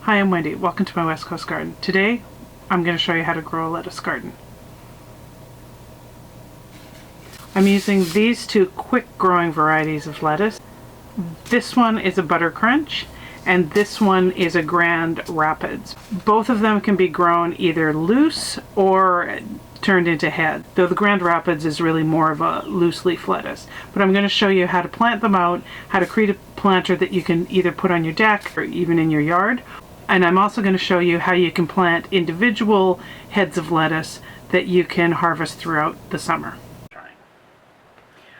Hi, I'm Wendy. Welcome to my West Coast garden. Today, I'm going to show you how to grow a lettuce garden. I'm using these two quick growing varieties of lettuce. This one is a Butter Crunch and this one is a Grand Rapids. Both of them can be grown either loose or turned into heads, though the Grand Rapids is really more of a loose leaf lettuce. But I'm going to show you how to plant them out, how to create a planter that you can either put on your deck or even in your yard. And I'm also going to show you how you can plant individual heads of lettuce that you can harvest throughout the summer.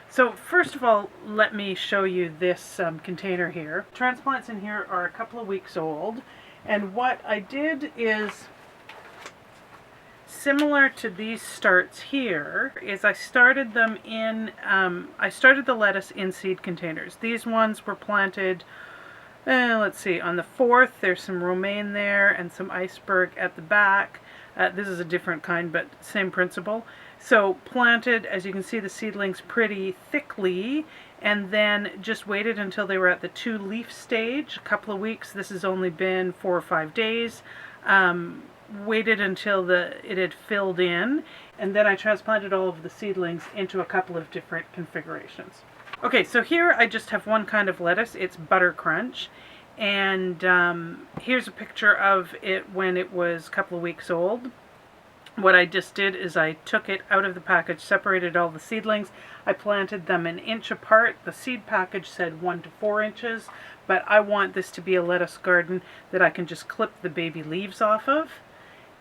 So first of all, let me show you this container here. Transplants in here are a couple of weeks old, and what I did is similar to these starts here is I started them in, I started the lettuce in seed containers. These ones were planted let's see, on the 4th, there's some romaine there and some iceberg at the back. This is a different kind, but same principle. So planted, as you can see, the seedlings pretty thickly, and then just waited until they were at the 2-leaf stage, a couple of weeks. This has only been 4 or 5 days. Waited until it had filled in, and then I transplanted all of the seedlings into a couple of different configurations. Okay, so here I just have one kind of lettuce. It's Butter Crunch, and here's a picture of it when it was a couple of weeks old. What I just did is I took it out of the package, separated all the seedlings. I planted them an inch apart. The seed package said 1 to 4 inches, but I want this to be a lettuce garden that I can just clip the baby leaves off of,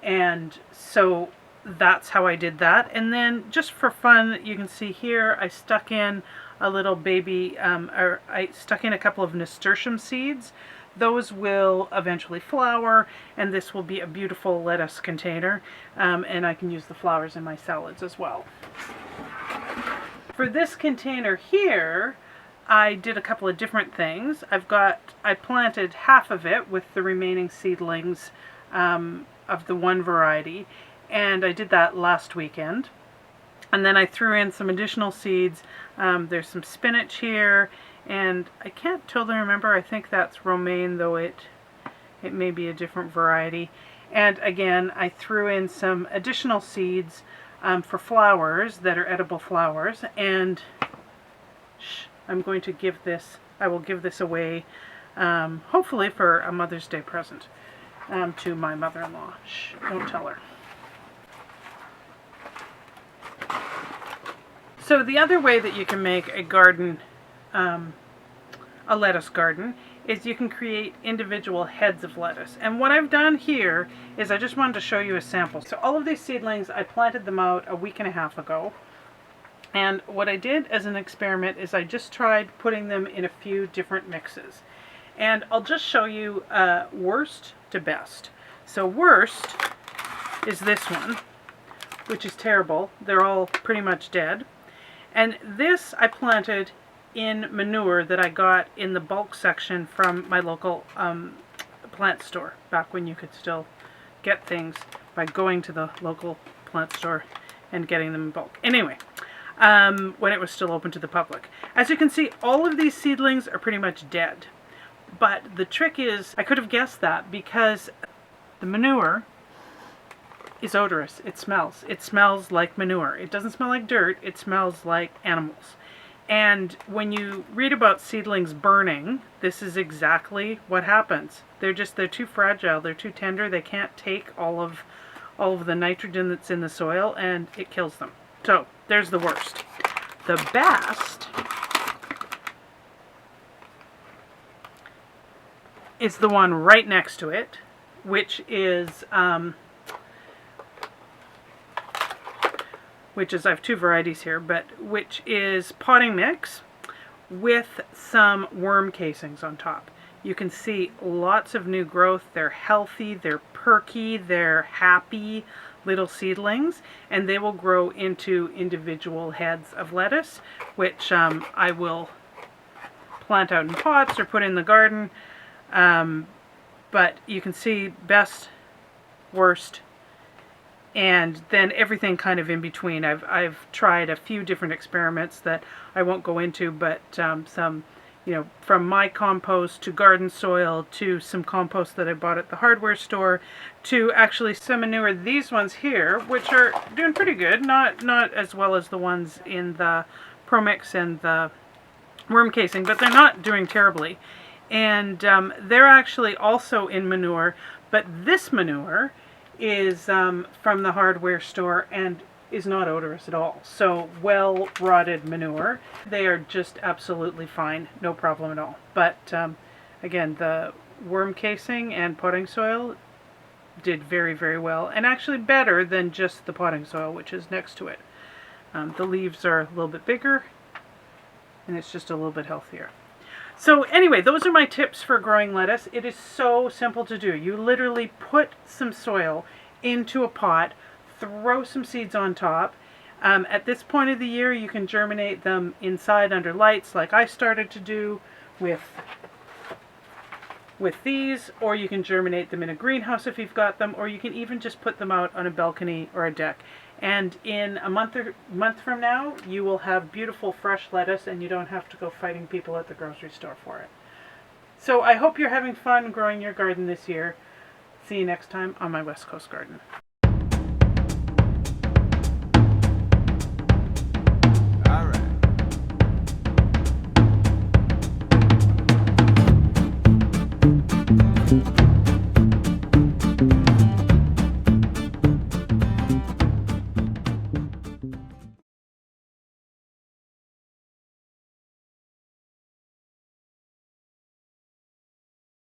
and so that's how I did that. And then just for fun, you can see here I stuck in a little baby, I stuck in a couple of nasturtium seeds. Those will eventually flower, and this will be a beautiful lettuce container, and I can use the flowers in my salads as well. For this container here, I did a couple of different things. I planted half of it with the remaining seedlings of the one variety, and I did that last weekend. And then I threw in some additional seeds. There's some spinach here, and I can't totally remember. I think that's romaine, though it may be a different variety. And again, I threw in some additional seeds for flowers that are edible flowers. And I'm going to give this, I will give this away, hopefully for a Mother's Day present to my mother-in-law. Shh, don't tell her. So the other way that you can make a garden, a lettuce garden, is you can create individual heads of lettuce. And what I've done here is I just wanted to show you a sample. So all of these seedlings, I planted them out a week and a half ago. And what I did as an experiment is I just tried putting them in a few different mixes. And I'll just show you worst to best. So worst is this one, which is terrible. They're all pretty much dead. And this I planted in manure that I got in the bulk section from my local plant store, back when you could still get things by going to the local plant store and getting them in bulk. Anyway, when it was still open to the public. As you can see, all of these seedlings are pretty much dead. But the trick is, I could have guessed that because the manure is odorous. It smells. It smells like manure. It doesn't smell like dirt. It smells like animals. And when you read about seedlings burning, this is exactly what happens. They're too fragile. They're too tender. They can't take all of the nitrogen that's in the soil, and it kills them. So there's the worst. The best is the one right next to it, which is I have two varieties here, but which is potting mix with some worm casings on top. You can see lots of new growth. They're healthy, they're perky, they're happy little seedlings, and they will grow into individual heads of lettuce, which I will plant out in pots or put in the garden. But you can see best, worst, and then everything kind of in between. I've tried a few different experiments that I won't go into, but some you know, from my compost to garden soil to some compost that I bought at the hardware store to actually some manure. These ones here, which are doing pretty good, not as well as the ones in the ProMix and the worm casing, but they're not doing terribly. And they're actually also in manure, but this manure is from the hardware store and is not odorous at all. So well rotted manure. They are just absolutely fine, no problem at all. But again, the worm casing and potting soil did very, very well, and actually better than just the potting soil, which is next to it. The leaves are a little bit bigger, and it's just a little bit healthier. So anyway, those are my tips for growing lettuce. It is so simple to do. You literally put some soil into a pot, throw some seeds on top. At this point of the year, you can germinate them inside under lights like I started to do with these, or you can germinate them in a greenhouse if you've got them, or you can even just put them out on a balcony or a deck. And in a month from now, you will have beautiful fresh lettuce, and you don't have to go fighting people at the grocery store for it. So I hope you're having fun growing your garden this year. See you next time on my West Coast Garden.